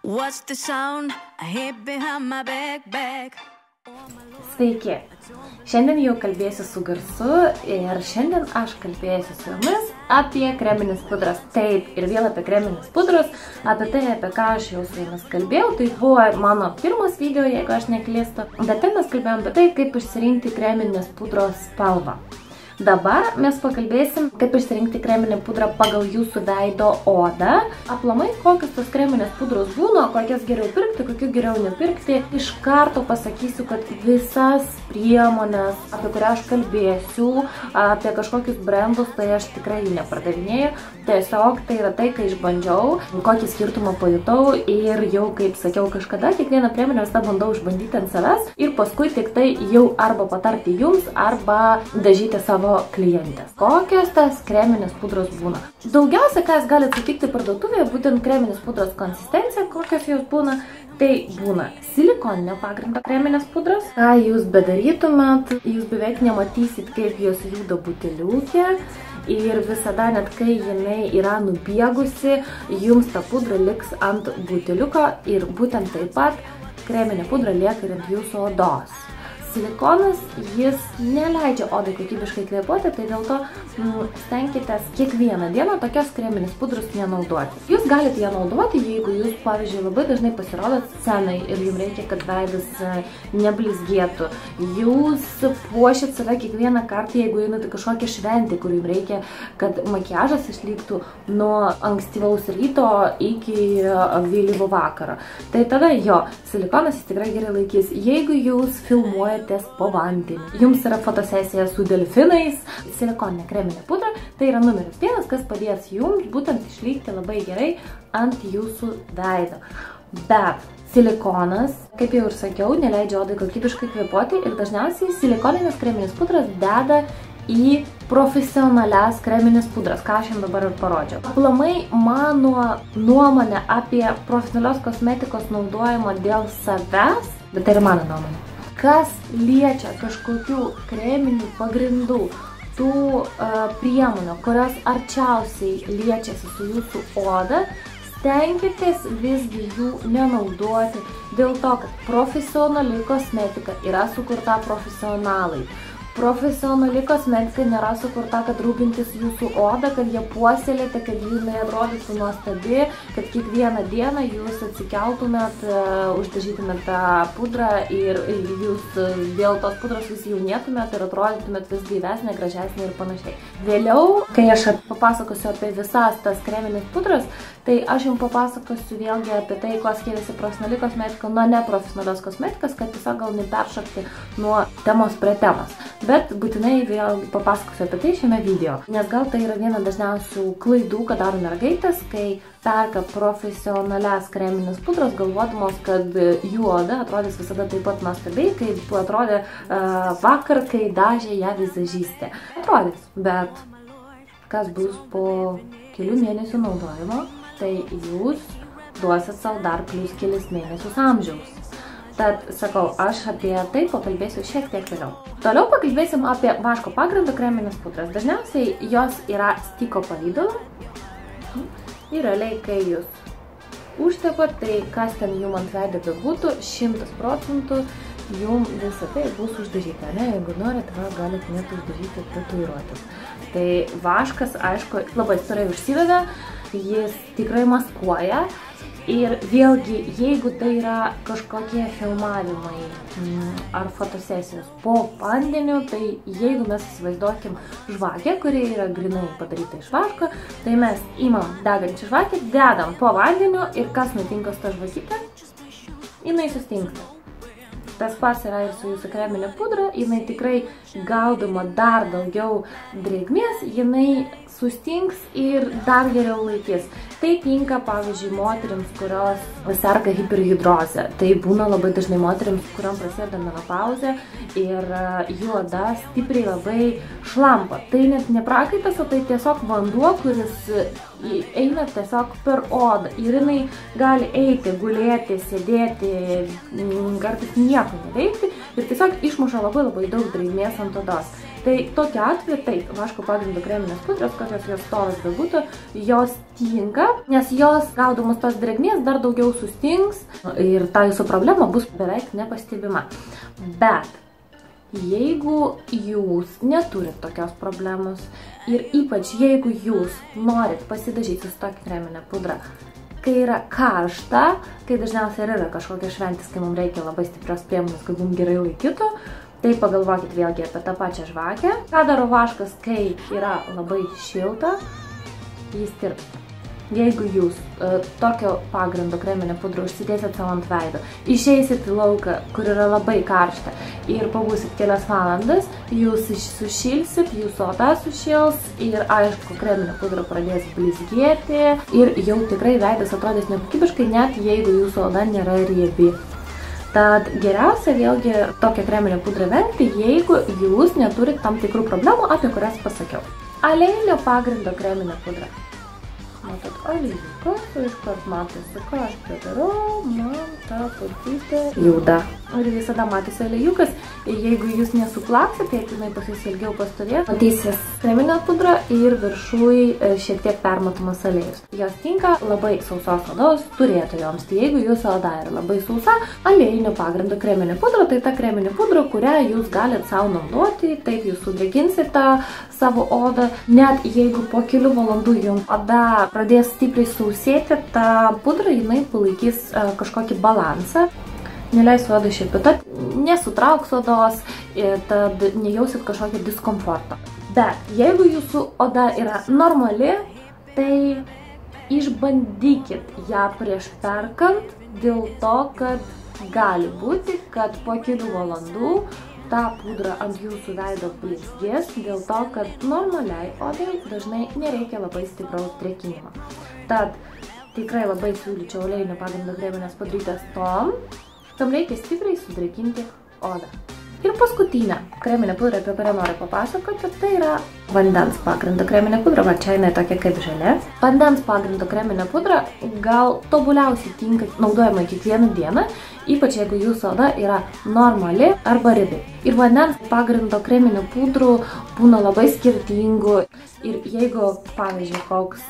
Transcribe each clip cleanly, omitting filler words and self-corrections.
What's the sound I hear behind my back? Sveiki! Šiandien jau kalbėsiu su garsu ir šiandien aš kalbėsiu su jumis apie kremines pudras. Taip, ir vėl apie kremines pudras, apie tai, apie ką aš jau su jumis kalbėjau. Tai buvo mano pirmas video, jeigu aš neklystu. Bet ten mes kalbėjom apie tai, kaip išsirinkti kreminės pudros spalvą. Dabar mes pakalbėsim, kaip išsirinkti kreminę pudrą pagal jūsų veido odą. Aplamai, kokios tos kreminės pudros būna, kokias geriau pirkti, kokių geriau nepirkti. Iš karto pasakysiu, kad visas priemonės, apie kurią aš kalbėsiu, apie kažkokius brandus, tai aš tikrai jų nepardavinėju. Tiesiog tai yra tai, kai išbandžiau, kokį skirtumą pajutau ir jau, kaip sakiau kažkada, kiekvieną priemonę visą bandau išbandyti ant savęs ir paskui tik tai jau arba patarti jums, arba dažyti savo klientės. Kokios tas kreminės pudros būna? Daugiausia, ką jūs galite sutikti parduotuvėje, būtent kreminės pudros konsistencija, kokios jos būna, tai būna silikoninio pagrindo kreminės pudros. Ką jūs bedarytumėt, jūs beveik nematysit, kaip jos juda buteliukė. Ir visada, net kai jinai yra nubėgusi, jums ta pudra liks ant buteliuko ir būtent taip pat kreminė pudra lieka ir ant jūsų odos. Silikonas, jis neleidžia odai kokybiškai kvėpuoti, tai dėl to stenkitės kiekvieną dieną tokios kreminės pudros nenaudoti. Jūs galite ją naudoti, jeigu jūs, pavyzdžiui, labai dažnai pasirodot scenai ir jums reikia, kad veidas neblizgėtų. Jūs puošit save kiekvieną kartą, jeigu einate kažkokią šventę, kur jums reikia, kad makiažas išliktų nuo ankstyvaus ryto iki vėlyvo vakaro. Tai tada jo, silikonas jis tikrai gerai laikys. Jeigu jūs filmuojate po vandeniu, jums yra fotosesija su delfinais, silikoninė kreminė pudra, tai yra numeris 1, kas padės jums būtent išlikti labai gerai ant jūsų veido. Bet silikonas, kaip jau ir sakiau, neleidžia odai kokybiškai kvėpuoti ir dažniausiai silikoninės kreminės pudras deda į profesionalias kreminės pudras, ką aš jums dabar ir parodžiau. Aplamai mano nuomonė apie profesionalios kosmetikos naudojimą dėl savęs, bet tai yra mano nuomonė. Kas liečia kažkokių kreminių pagrindų, tų priemonių, kurios arčiausiai liečiasi su jūsų oda, stenkitės visgi jų nenaudoti dėl to, kad profesionali kosmetika yra sukurta profesionalai. Profesionali kosmetika nėra sukurta, kad rūpintis jūsų odą, kad jie puoselėte, kad jinai atrodytų nuostabi, kad kiekvieną dieną jūs atsikeltumėt, uždažytumėt tą pudrą ir jūs dėl tos pudros vis jaunėtumėt ir atrodytumėt vis gyvesnė, gražesnė ir panašiai. Vėliau, kai aš papasakosiu apie visas tas kreminės pudras, tai aš jums papasakosiu vėlgi apie tai, kuo skiriasi profesionali kosmetika nuo neprofesionalios kosmetikos, kad tiesiog gal neperšokti nuo temos prie temos. Bet būtinai vėl papasakosiu apie tai šiame video. Nes gal tai yra viena dažniausių klaidų, ką daro mergaitės, kai perka profesionalias kreminės pudros, galvodamos, kad jų oda atrodys visada taip pat nuostabiai, kaip atrodė vakar, kai dažė ją vizažistė. Atrodys, bet kas bus po kelių mėnesių naudojimo, tai jūs duosit savo dar plus kelis mėnesius amžiaus. Tad, sakau, aš apie tai pakalbėsiu šiek tiek vėliau. Toliau pakalbėsim apie vaško pagrindo kreminės pudras. Dažniausiai jos yra stiko pavidalo. Ir realiai, kai jūs užtepat, tai kas ten jum ant veido bebūtų, 100% jum visą tai bus uždažyta. Ne? Jeigu norit, galite net uždažyti tatuiruotis. Tai vaškas, aišku, labai storai užsiveda, jis tikrai maskuoja. Ir vėlgi, jeigu tai yra kažkokie filmavimai ar fotosesijos po vandeniu, tai jeigu mes įsivaizduokim žvakę, kuri yra grinai padaryta iš vaško, tai mes imam degančią žvakę, dedam po vandeniu ir kas nutinka su ta žvakyte? Jinai sustingsta. Tas pats yra ir su jūsų kreminė pudra, jinai tikrai gaudama dar daugiau drėgmės, jinai sustings ir dar geriau laikys. Tai tinka, pavyzdžiui, moterims, kurios serga hiperhidrozę. Tai būna labai dažnai moterims, kuriom prasideda menopauzė ir jų oda stipriai labai šlampa. Tai net ne prakaitas, o tai tiesiog vanduo, kuris eina tiesiog per odą. Ir jinai gali eiti, gulėti, sėdėti, kartais nieko neveikti ir tiesiog išmuša labai daug drėgmės ant odos. Tai tokiu atveju, taip, vaško pagrindo kreminės pudros, kokios jos storos bebūtų, jos tinka, nes jos gaudamas tos drėgmės dar daugiau sustings ir ta jūsų problema bus beveik nepastebima. Bet jeigu jūs neturit tokios problemos ir ypač jeigu jūs norit pasidažyti su tokia kreminė pudra, kai yra karšta, kai dažniausiai yra kažkokia šventis, kai mums reikia labai stiprios priemonės, kad mums gerai laikytų, tai pagalvokit vėlgi apie tą pačią žvakę. Ką daro vaškas, kai yra labai šilta, jis tirpsta. Jeigu jūs tokio pagrindo kreminę pudrą užsidėsit savo ant veido, išeisit į lauką, kur yra labai karšta ir pabūsit kelias valandas, jūs sušilsit, jūsų oda sušils ir aišku, kreminė pudra pradės blizgėti ir jau tikrai veidas atrodys nekokybiškai, net jeigu jūsų oda nėra riebi. Tad geriausia vėlgi tokią kreminę pudrą vengti, jeigu jūs neturit tam tikrų problemų, apie kurias pasakiau. Aliejinio pagrindo kreminė pudra. Matot, aliejus, iškart matosi, ką aš padarau, man ta putytė juda. Ir visada matosi aliejukas, jeigu jūs nesuplaksit, tai jinai pas jūs ilgiau pastovės. Matysis kreminė pudra ir viršui šiek tiek permatomas aliejus. Jos tinka labai sausos odos turėtojoms. Tai jeigu jūsų oda yra labai sausa, aliejinio pagrindo kreminė pudra, tai ta kreminė pudra, kurią jūs galit savo naudoti, taip jūs sudrėkinsite savo odą. Net jeigu po kelių valandų jums oda pradės stipriai sausėti, ta pudra jinai palaikys kažkokį balansą. Neleis odai šepitoti, nesutrauks odos, tad nejausit kažkokį diskomfortą. Bet jeigu jūsų oda yra normali, tai išbandykit ją prieš perkant, dėl to, kad gali būti, kad po kelių valandų ta pudra ant jūsų veido blizgės, dėl to, kad normaliai odai dažnai nereikia labai stipraus drėkinimo. Tad tikrai labai siūlyčiau aliejinio pagrindo kreminės pudrytės tam reikia stipriai sudrėkinti odą. Ir paskutinė kreminė pudra, apie kurią noriu papasakoti, tai yra vandens pagrindo kreminė pudra, va čia jinai tokia kaip žalia. Vandens pagrindo kreminė pudra gal tobuliausiai tinka naudojama kiekvieną dieną, ypač jeigu jūsų oda yra normali arba riebi. Ir vandens pagrindo kreminio pudrų būna labai skirtingų. Ir jeigu, pavyzdžiui, koks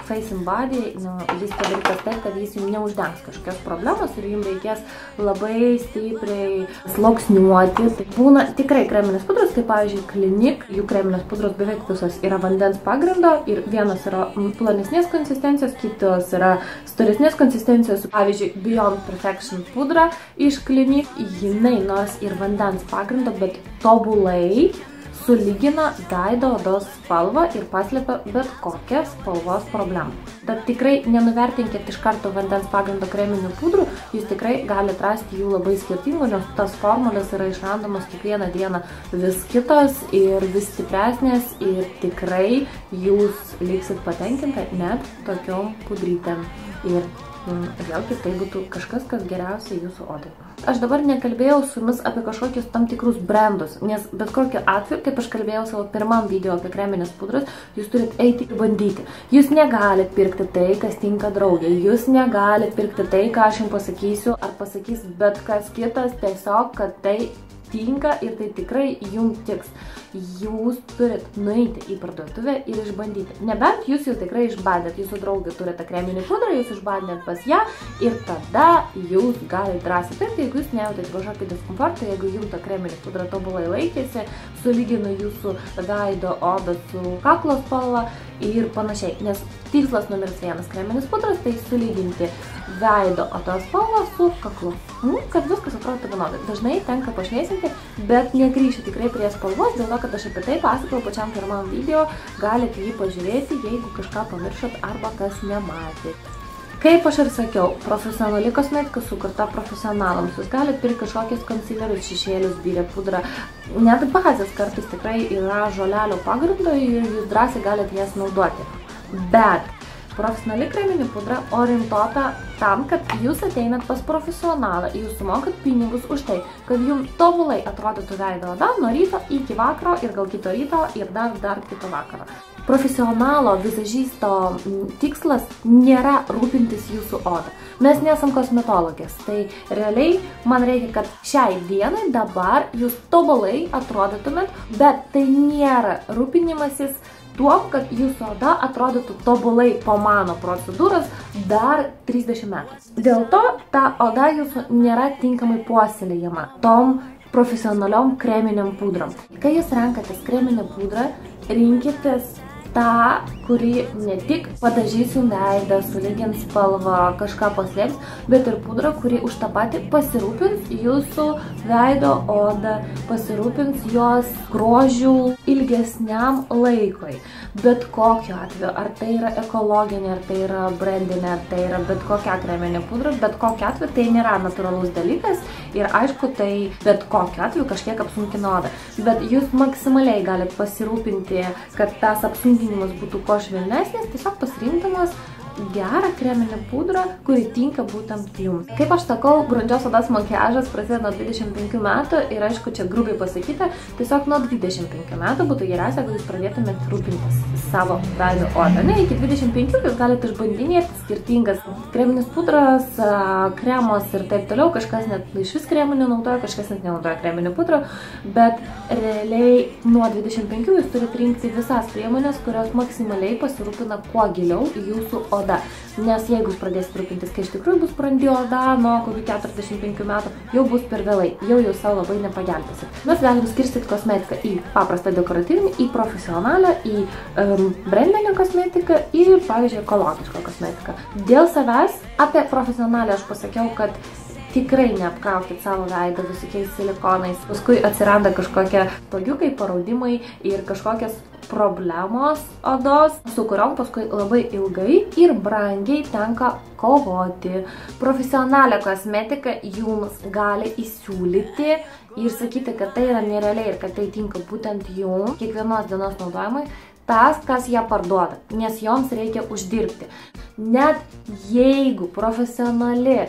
Face and Body, jis padarytas taip, kad jis jums neuždengs kažkokios problemos ir jums reikės labai stipriai sluoksniuoti. Tai būna tikrai kreminės pudros, kaip pavyzdžiui, Clinique, jų kreminės pudros beveik visos yra vandens pagrindo ir vienos yra plonesnės konsistencijos, kitos yra storesnės konsistencijos. Pavyzdžiui, Beyond Perfection pudra iš Clinique, jinai nors ir vandens pagrindo, bet tobulai sulygina veido odos spalvą ir paslepia bet kokią spalvos problemą. Bet tikrai nenuvertinkit iš karto vandens pagrindo kreminių pudrų, jūs tikrai galite rasti jų labai skirtingų, nes tas formulės yra išrandamos kiekvieną dieną vis kitos ir vis stipresnės ir tikrai jūs liksit patenkinta net tokiom pudrytėm. Ir vėlgi tai būtų kažkas, kas geriausia jūsų odai. Aš dabar nekalbėjau su jumis apie kažkokius tam tikrus brandus, nes bet kokiu atveju, kaip aš kalbėjau savo pirmam video apie kreminės pudras, jūs turit eiti ir bandyti. Jūs negalit pirkti tai, kas tinka draugė. Jūs negalit pirkti tai, ką aš jums pasakysiu, ar pasakys bet kas kitas, tiesiog, kad tai tinka ir tai tikrai jums tiks. Jūs turit nueiti į parduotuvę ir išbandyti. Nebent jūs jau tikrai išbandėt, jūsų draugė turi tą kreminį pudrą, jūs išbandėt pas ją ir tada jūs galite drąsiai pirkti, jeigu jūs nejautėte kažkokį diskomfortą, jeigu jums ta kreminė pudra tobulai laikėsi, sulygino jūsų veido odą su kaklo spalva ir panašiai. Nes tikslas numeris 1 kreminis pudras tai sulyginti veido odos spalvą su kaklu. Kad viskas atrodo vienodai. Dažnai tenka pašviesinti, bet negrįšiu tikrai prie spalvos, dėl to, kad aš apie tai pasakojau pačiam pirmam video, galite jį pažiūrėti, jeigu kažką pamiršot arba kas nematėt. Kaip aš ir sakiau, profesionali kosmetika sukurta profesionalams. Jūs galite pirkti kažkokius konsilerius, šešėlius, byrę pudrą. Net bazės kartais tikrai yra žolelio pagrindo ir jūs drąsiai galite jas naudoti. Bet profesionali kreminė pudra orientuota tam, kad jūs ateinat pas profesionalą, jūs sumokat pinigus už tai, kad jums tobulai atrodytų veido oda nuo ryto iki vakaro ir gal kito ryto ir dar kito vakaro. profesionalo vizažisto tikslas nėra rūpintis jūsų odą. Mes nesam kosmetologės, tai realiai man reikia, kad šiai dienai dabar jūs tobulai atrodytumėt, bet tai nėra rūpinimasis tuom, kad jūsų oda atrodytų tobulai po mano procedūros dar 30 metų. Dėl to ta oda jūsų nėra tinkamai puoselėjama tom profesionaliom kreminiam pudrom. Kai jūs renkatės kreminę pudrą, rinkitės tą, kuri ne tik padažys jums veidą, sulygins spalvą, kažką paslėps, bet ir pudra, kuri už tą patį pasirūpins jūsų veido odą, pasirūpins jos grožių ilgesniam laikui. Bet kokiu atveju, ar tai yra ekologinė, ar tai yra brandinė, ar tai yra bet kokia kreminė pudra, bet kokiu atveju tai nėra natūralus dalykas ir aišku, tai bet kokiu atveju kažkiek apsunkina odą. Bet jūs maksimaliai galite pasirūpinti, kad tas apsunkinimas būtų kuo švelnesnis, tiesiog pasirinkdamas gerą kreminę pudrą, kuri tinka būtent jums. Kaip aš sakau, brandžios odos makiažas prasideda nuo 25 metų ir aišku, čia grubiai pasakyta, tiesiog nuo 25 metų būtų geriausia, jeigu jūs pradėtumėte rūpintis savo veido odą. Ne, iki 25 jūs galite išbandinėti skirtingas kreminis pudras, kremos ir taip toliau. Kažkas net iš vis kremų nenaudoja, kažkas net nenaudoja kreminį pudrą, bet realiai nuo 25 jūs turite rinkti visas priemonės, kurios maksimaliai pasirūpina kuo giliau jūsų oda. Nes jeigu jūs pradėsite rūpintis, kai iš tikrųjų bus brandi oda nuo kokių 45 metų, jau bus per vėlai, jau savo labai nepagelbėsit. Mes galim skirstyti kosmetiką į paprastą dekoratyvinį, į profesionalią, į brandinę kosmetiką ir, pavyzdžiui, ekologišką kosmetiką. Dėl savęs apie profesionalią aš pasakiau, kad tikrai neapkraukit savo veidą visokiais silikonais. Paskui atsiranda kažkokie togiukai, paraudimai ir kažkokias problemos odos, su kuriom paskui labai ilgai ir brangiai tenka kovoti. Profesionalią kosmetiką jums gali įsiūlyti ir sakyti, kad tai yra nerealiai ir kad tai tinka būtent jums kiekvienos dienos naudojimui. Tas, kas ją parduoda, nes joms reikia uždirbti. Net jeigu profesionali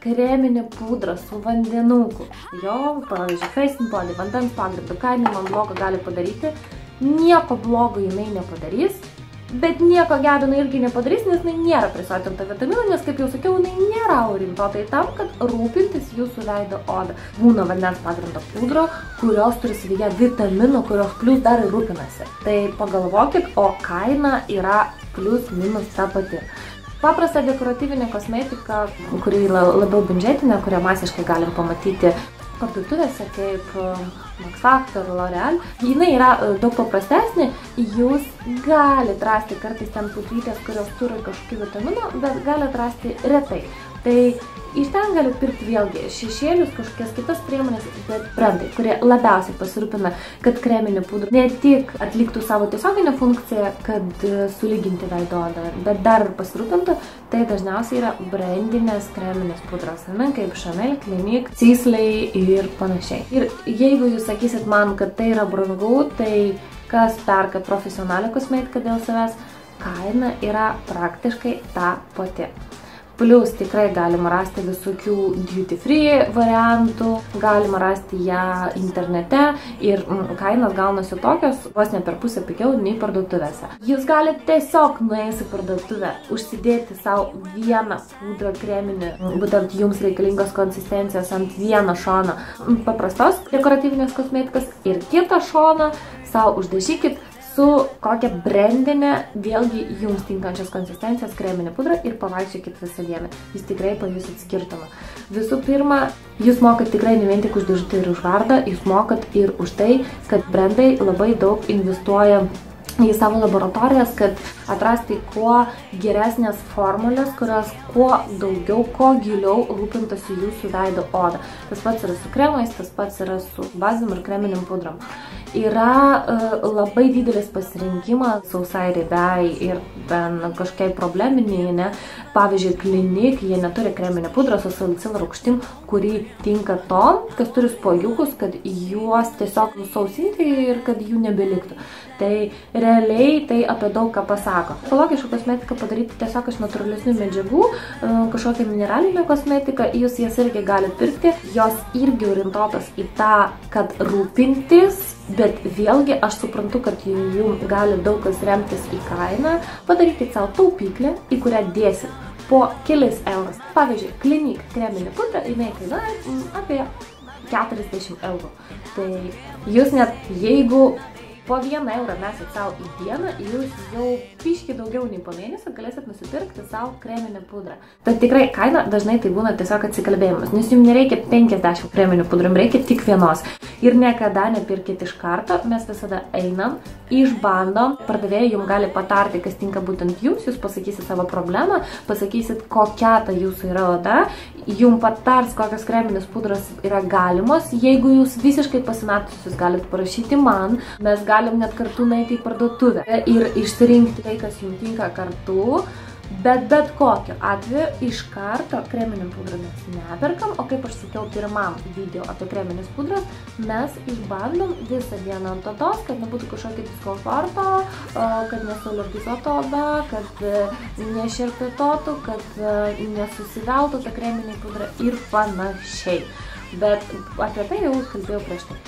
kreminė pudra su vandenuku, jo, pavyzdžiui, Face and Body, vandens pagrindu, ką jinai man blogo gali padaryti, nieko blogo jinai nepadarys, bet nieko gero jinai irgi nepadarys, nes jinai nėra prisotinta vitaminų, nes, kaip jau sakiau, jinai nėra orientuota į tam, kad rūpintis jūsų veido odą. Būna vandens pagrindo pudro, kurios turi savyje vitaminų, kurios plus dar ir rūpinasi. Tai pagalvokit, o kaina yra plus minus ta pati. Paprasta dekoratyvinė kosmetika, kuri labiau biudžetinė, kurią masiškai galim pamatyti parduotuvėse kaip Max Factor, L'Oreal, jinai yra daug paprastesnė, jūs galite rasti kartais ten pudrytės, kurios turi kažkokių vitaminų, bet galite rasti retai. Tai iš ten galite pirkti vėlgi šešėlius, kažkokias kitas priemonės, bet brandai, kurie labiausiai pasirūpina, kad kreminė pudra ne tik atliktų savo tiesioginę funkciją, kad sulyginti veido odą, bet dar ir pasirūpintų, tai dažniausiai yra brandinės kreminės pudros, kaip Chanel, Clinique, Sisley ir panašiai. Ir jeigu jūs sakysit man, kad tai yra brangu, tai kas perka profesionalią kosmetiką dėl savęs, kaina yra praktiškai ta pati. Plius tikrai galima rasti visokių duty free variantų, galima rasti ją internete ir kainos gaunasi tokios, vos ne per pusę pigiau nei parduotuvėse. Jūs galite tiesiog nuėjus į parduotuvę, užsidėti savo vieną pudrą kreminį, būtent jums reikalingos konsistencijos ant vieno šono paprastos dekoratyvinės kosmetikos ir kitą šoną savo uždažykit su kokia brandinė, vėlgi jums tinkančios konsistencijos kreminė pudra ir pavaikščiokit visą dieną. Jūs tikrai pajusit skirtumą. Visų pirma, jūs mokat tikrai ne vien tik už dėžutę ir už vardą, jūs mokat ir už tai, kad brandai labai daug investuoja į savo laboratorijas, kad atrasti kuo geresnės formulės, kurios kuo daugiau, kuo giliau rūpintasi jūsų veido odą. Tas pats yra su kremais, tas pats yra su bazėm ir kreminiam pudram. Yra labai didelis pasirinkimas sausai riebiai ir ten kažkokiai probleminiai, ne? Pavyzdžiui, Clinique, jie neturi kreminę pudrą su salicilo rūgštim, kuri tinka tom, kas turi spuogiukus, kad juos tiesiog nusausinti ir kad jų nebeliktų. Tai realiai tai apie daug ką pasako. Ekologišką kosmetiką padaryti tiesiog iš natūralesnių medžiagų, kažkokią mineralinę kosmetiką, jūs jas irgi galite pirkti, jos irgi orientuotos į tą, kad rūpintis, Bet vėlgi aš suprantu, kad jums gali daug kas remtis į kainą. Padarykit savo taupyklę, į kurią dėsit po kelis eurus. Pavyzdžiui, Clinique kreminė pudra, jinai kainuoja apie 40 eurų. Tai jūs net jeigu po 1 eurą mesit savo į dieną, jūs jau piški daugiau nei po mėnesio galėsit nusipirkti savo kreminę pudrą. Bet tikrai kaina dažnai tai būna tiesiog atsikalbėjimas, nes jums nereikia 50 kreminių pudrų, jums reikia tik vienos. Ir niekada nepirkit iš karto, mes visada einam, išbandom, pardavėjai jums gali patarti, kas tinka būtent jums, jūs pasakysit savo problemą, pasakysit, kokia ta jūsų yra oda, jums patars, kokios kreminės pudros yra galimos. Jeigu jūs visiškai pasimetus, jūs galite parašyti man, mes galim net kartu nueiti į parduotuvę ir išsirinkti tai, kas jums tinka kartu. Bet kokiu atveju iš karto kreminį pudrą mes neperkam, o kaip aš sakiau pirmam video apie kreminės pudras, mes išbandom visą dieną ant odos, kad nebūtų kažkokio diskomforto, kad nesualergizuotų oda, kad nešerpėtotų, kad nesusiveltų ta kreminė pudra ir panašiai. Bet apie tai jau kalbėjau prieš tai.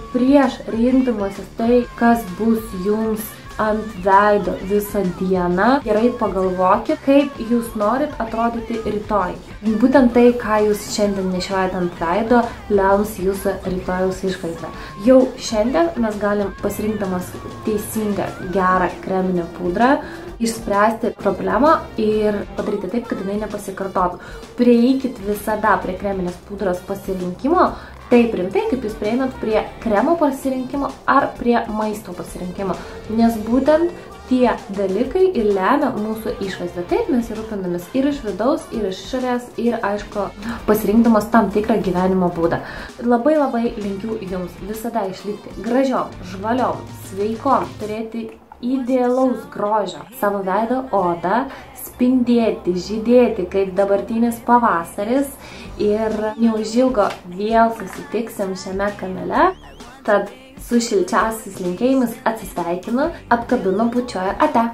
Prieš rinkdamasis tai, kas bus jums ant veido visą dieną, gerai pagalvokit, kaip jūs norit atrodyti rytoj. Būtent tai, ką jūs šiandien nešiojate ant veido, lems jūsų rytojaus išvaizdą. Jau šiandien mes galim pasirinkdamas teisingą, gerą kreminę pudrą išspręsti problemą ir padaryti taip, kad jinai nepasikartotų. Prieikit visada prie kreminės pudros pasirinkimo taip rimtai, kaip jūs prieinat prie kremo pasirinkimo ar prie maisto pasirinkimo, nes būtent tie dalykai ir lemia mūsų išvaizdą. Taip mes rūpinamės ir iš vidaus, ir iš išorės, ir aišku, pasirinkdamas tam tikrą gyvenimo būdą. Labai linkiu jums visada išlikti gražiom, žvaliom, sveikom, turėti idealaus grožio savo veido odą, spindėti, žydėti kaip dabartinis pavasaris ir neužilgo vėl susitiksim šiame kanale. Tad su šilčiausiais linkėjimais atsisveikinu, apkabinu, bučiuoju, ate.